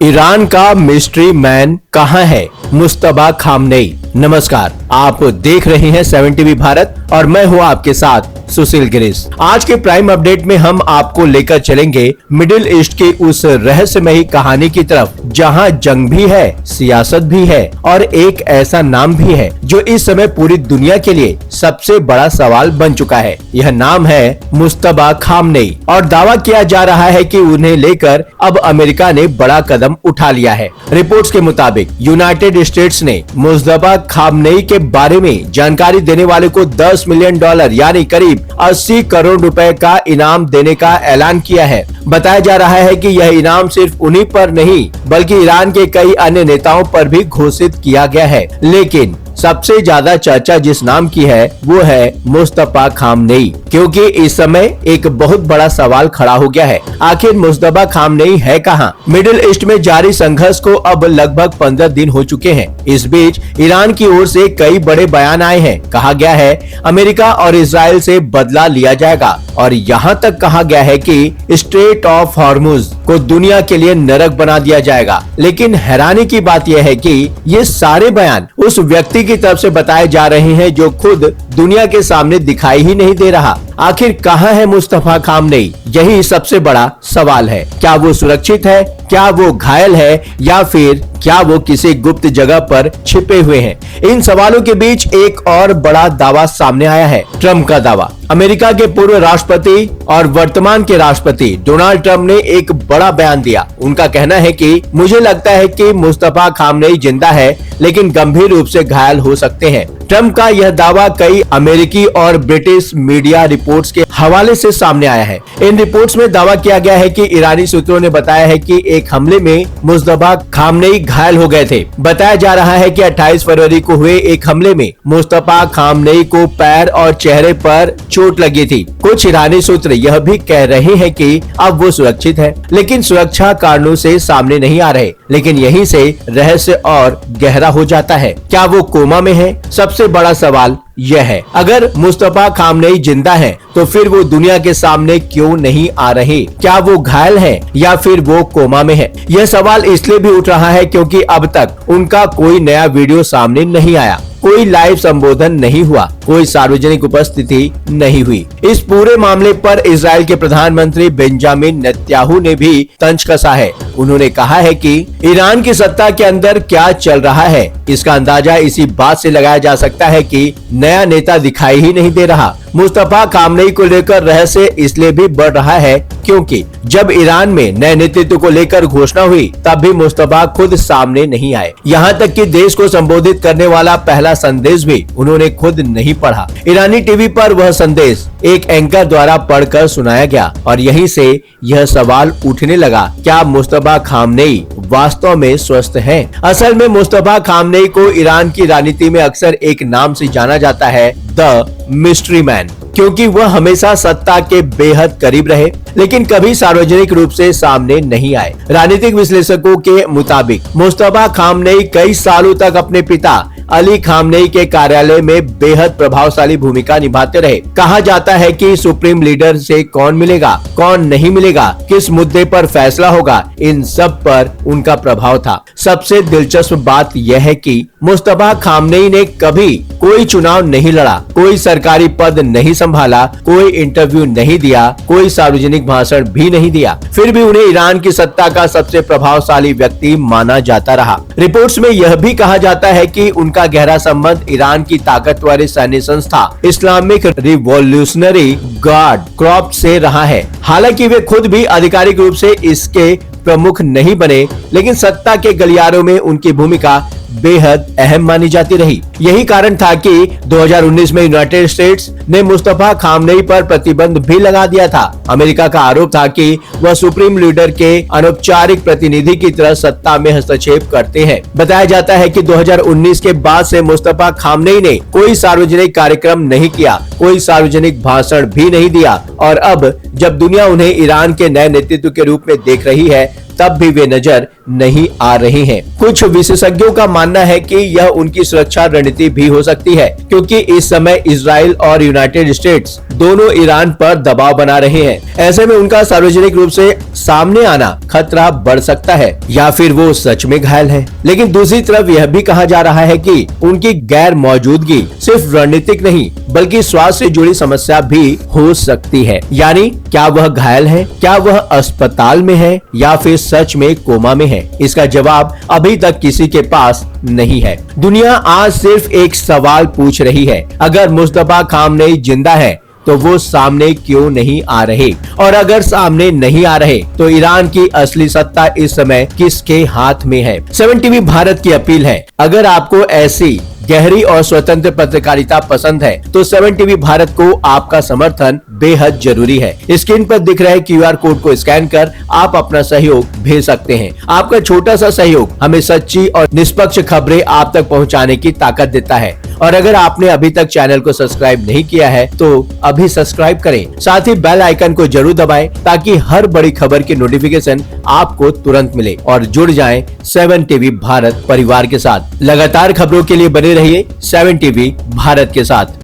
Iran का mystery man कहां है? मुस्तबा खामनेई। नमस्कार, आप देख रहे हैं 7 टीवी भारत और मैं हूं आपके साथ सुशील गिरीश। आज के प्राइम अपडेट में हम आपको लेकर चलेंगे मिडिल ईस्ट की उस रहस्यमयी कहानी की तरफ जहां जंग भी है, सियासत भी है और एक ऐसा नाम भी है जो इस समय पूरी दुनिया के लिए सबसे बड़ा सवाल बन चुका है। यह नाम है मुस्तबा खामनेई और दावा किया जा रहा है कि उन्हें लेकर अब अमेरिका ने बड़ा कदम उठा लिया है। रिपोर्ट्स के मुताबिक यूनाइटेड स्टेट्स ने मुस्तबा खामनेई के बारे में जानकारी देने वाले को $10 मिलियन यानी करीब 80 करोड़ रुपए का इनाम देने का ऐलान किया है। बताया जा रहा है कि यह इनाम सिर्फ उन्हीं पर नहीं बल्कि ईरान के कई अन्य नेताओं पर भी घोषित किया गया है। लेकिन सबसे ज्यादा चर्चा जिस नाम की है वो है मुस्तबा खामनेई, क्योंकि इस समय एक बहुत बड़ा सवाल खड़ा हो गया है। आखिर मुस्तबा खामनेई है कहां? मिडिल ईस्ट में जारी संघर्ष को अब लगभग 15 दिन हो चुके हैं। इस बीच ईरान की ओर से कई बड़े बयान आए हैं। कहा गया है अमेरिका और इजराइल से बदला लिया जाएगा और यहाँ तक कहा गया है कि स्ट्रेट ऑफ हॉर्मुज को दुनिया के लिए नरक बना दिया जाएगा। लेकिन हैरानी की बात यह है कि ये सारे बयान उस व्यक्ति की तरफ से बताए जा रहे हैं जो खुद दुनिया के सामने दिखाई ही नहीं दे रहा। आखिर कहां है मुस्तबा खामनेई? यही सबसे बड़ा सवाल है। क्या वो सुरक्षित है? क्या वो घायल है या फिर क्या वो किसी गुप्त जगह पर छिपे हुए हैं? इन सवालों के बीच एक और बड़ा दावा सामने आया है, ट्रंप का दावा। अमेरिका के पूर्व राष्ट्रपति और वर्तमान के राष्ट्रपति डोनाल्ड ट्रंप ने एक बड़ा बयान दिया। उनका कहना है कि मुझे लगता है कि मुस्तबा खामनेई जिंदा है लेकिन गंभीर रूप से घायल हो सकते हैं। ट्रंप का यह दावा कई अमेरिकी और ब्रिटिश मीडिया रिपोर्ट्स के हवाले से सामने आया है। इन रिपोर्ट्स में दावा किया गया है कि ईरानी सूत्रों ने बताया है कि एक हमले में मुस्तबा खामनेई घायल हो गए थे। बताया जा रहा है कि 28 फरवरी को हुए एक हमले में मुस्तबा खामनेई को पैर और चेहरे पर चोट लगी थी। कुछ ईरानी सूत्र यह भी कह रहे हैं कि अब वो सुरक्षित है, लेकिन सुरक्षा कारणों से सामने नहीं आ रहे। लेकिन यहीं से रहस्य और गहरा हो जाता है। क्या वो कोमा में है? सबसे बड़ा सवाल यह है, अगर मुस्तबा खामनेई जिंदा है तो फिर वो दुनिया के सामने क्यों नहीं आ रहे? क्या वो घायल है या फिर वो कोमा में है? यह सवाल इसलिए भी उठ रहा है क्योंकि अब तक उनका कोई नया वीडियो सामने नहीं आया, कोई लाइव संबोधन नहीं हुआ, कोई सार्वजनिक उपस्थिति नहीं हुई। इस पूरे मामले पर इजराइल के प्रधानमंत्री बेंजामिन नेतन्याहू ने भी तंज कसा है। उन्होंने कहा है कि ईरान की सत्ता के अंदर क्या चल रहा है इसका अंदाजा इसी बात से लगाया जा सकता है कि नया नेता दिखाई ही नहीं दे रहा। मुस्तबा खामनेई को लेकर रहस्य इसलिए भी बढ़ रहा है क्योंकि जब ईरान में नए नेतृत्व को लेकर घोषणा हुई तब भी मुस्तबा खुद सामने नहीं आए। यहाँ तक कि देश को संबोधित करने वाला पहला संदेश भी उन्होंने खुद नहीं पढ़ा। ईरानी टीवी पर वह संदेश एक एंकर द्वारा पढ़कर सुनाया गया और यहीं से यह सवाल उठने लगा, क्या मुस्तबा खामनेई वास्तव में स्वस्थ हैं? असल में मुस्तबा खामनेई को ईरान की राजनीति में अक्सर एक नाम से जाना जाता है, द मिस्ट्री मैन, क्योंकि वह हमेशा सत्ता के बेहद करीब रहे लेकिन कभी सार्वजनिक रूप से सामने नहीं आए। राजनीतिक विश्लेषकों के मुताबिक मुस्तबा खामनेई कई सालों तक अपने पिता अली खामनेई के कार्यालय में बेहद प्रभावशाली भूमिका निभाते रहे। कहा जाता है कि सुप्रीम लीडर से कौन मिलेगा, कौन नहीं मिलेगा, किस मुद्दे पर फैसला होगा, इन सब पर उनका प्रभाव था। सबसे दिलचस्प बात यह है कि मुस्तबा खामनेई ने कभी कोई चुनाव नहीं लड़ा, कोई सरकारी पद नहीं संभाला, कोई इंटरव्यू नहीं दिया, कोई सार्वजनिक भाषण भी नहीं दिया। फिर भी उन्हें ईरान की सत्ता का सबसे प्रभावशाली व्यक्ति माना जाता रहा। रिपोर्ट्स में यह भी कहा जाता है कि उनका गहरा संबंध ईरान की ताकतवर सैन्य संस्था इस्लामिक रिवॉल्यूशनरी गार्ड कॉर्प्स से रहा है। हालांकि वे खुद भी आधिकारिक रूप से इसके प्रमुख नहीं बने, लेकिन सत्ता के गलियारों में उनकी भूमिका बेहद अहम मानी जाती रही। यही कारण था कि 2019 में यूनाइटेड स्टेट्स ने मुस्तबा खामनेई पर प्रतिबंध भी लगा दिया था। अमेरिका का आरोप था कि वह सुप्रीम लीडर के अनौपचारिक प्रतिनिधि की तरह सत्ता में हस्तक्षेप करते हैं। बताया जाता है कि 2019 के बाद से मुस्तबा खामनेई ने कोई सार्वजनिक कार्यक्रम नहीं किया, कोई सार्वजनिक भाषण भी नहीं दिया और अब जब दुनिया उन्हें ईरान के नए नेतृत्व के रूप में देख रही है तब भी वे नजर नहीं आ रहे हैं। कुछ विशेषज्ञों का मानना है कि यह उनकी सुरक्षा रणनीति भी हो सकती है, क्योंकि इस समय इजराइल और यूनाइटेड स्टेट्स दोनों ईरान पर दबाव बना रहे हैं। ऐसे में उनका सार्वजनिक रूप से सामने आना खतरा बढ़ सकता है, या फिर वो सच में घायल है। लेकिन दूसरी तरफ यह भी कहा जा रहा है कि उनकी गैर मौजूदगी सिर्फ रणनीतिक नहीं बल्कि स्वास्थ्य से जुड़ी समस्या भी हो सकती है। यानी क्या वह घायल है, क्या वह अस्पताल में है, या फिर सच में कोमा में है? इसका जवाब अभी तक किसी के पास नहीं है। दुनिया आज सिर्फ एक सवाल पूछ रही है, अगर मुस्तफा खामनेई जिंदा है तो वो सामने क्यों नहीं आ रहे, और अगर सामने नहीं आ रहे तो ईरान की असली सत्ता इस समय किसके हाथ में है? 7 टीवी भारत की अपील है, अगर आपको ऐसी गहरी और स्वतंत्र पत्रकारिता पसंद है तो 7 टीवी भारत को आपका समर्थन बेहद जरूरी है। स्क्रीन पर दिख रहे QR कोड को स्कैन कर आप अपना सहयोग भेज सकते हैं। आपका छोटा सा सहयोग हमें सच्ची और निष्पक्ष खबरें आप तक पहुंचाने की ताकत देता है। और अगर आपने अभी तक चैनल को सब्सक्राइब नहीं किया है तो अभी सब्सक्राइब करें, साथ ही बेल आइकन को जरूर दबाएं ताकि हर बड़ी खबर की नोटिफिकेशन आपको तुरंत मिले और जुड़ जाएं 7 टीवी भारत परिवार के साथ। लगातार खबरों के लिए बने रहिए 7 टीवी भारत के साथ।